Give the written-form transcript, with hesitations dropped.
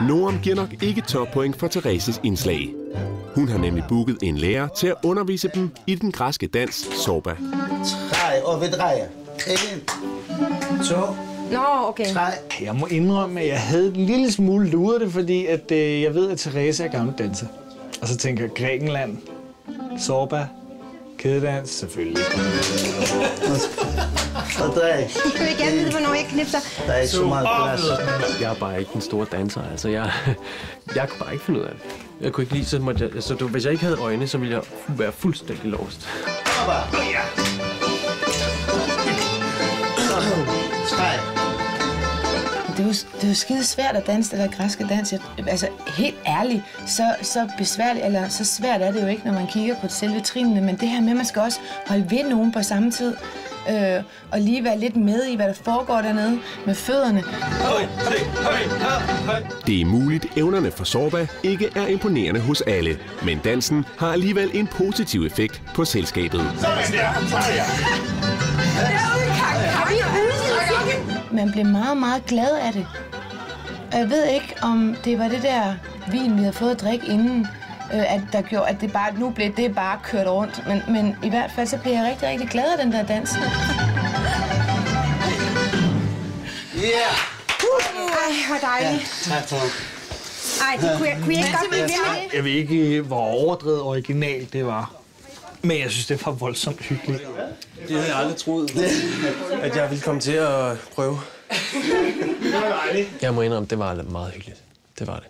Noam giver nok ikke toppoint for Thereses indslag. Hun har nemlig booket en lærer til at undervise dem i den græske dans Zorba. 3, og vi drejer. 1, 2, Nå, okay. 3. Jeg må indrømme, at jeg havde en lille smule luret det, fordi at, jeg ved, at Therese er gammel danser. Og så tænker jeg, Grækenland, Zorba, kædedans, selvfølgelig. Og drej. Jeg vil gerne vide, hvornår jeg knipser. Der er ikke så meget plads. Jeg er bare ikke den store danser. Altså, jeg kunne bare ikke finde ud af det. Jeg kunne ikke lide, hvis jeg ikke havde øjne, så ville jeg være fuldstændig lost. 3. Det er jo skide svært at danse eller græske dans. Altså, helt ærligt, så besværligt, eller så svært er det jo ikke, når man kigger på selve trinene. Men det her med, at man skal også holde ved nogen på samme tid. Og lige være lidt med i, hvad der foregår dernede med fødderne. Det er muligt, evnerne for Zorba ikke er imponerende hos alle. Men dansen har alligevel en positiv effekt på selskabet. Man blev meget, meget glad af det. Og jeg ved ikke, om det var det der vin, vi havde fået at drikke inden, der gjorde, at det bare, nu blev det bare kørt rundt. Men i hvert fald, så blev jeg rigtig, rigtig glad af den der dans. Yeah! Ej, hvor dejligt. Tak, Tom. Ej, det kunne jeg ikke godt blive ved med det. Jeg ved ikke, hvor overdrevet originalt det var. Men jeg synes, det var voldsomt hyggeligt. Det havde jeg aldrig troet, at jeg ville komme til at prøve. Jeg må indrømme, det var meget hyggeligt. Det var det.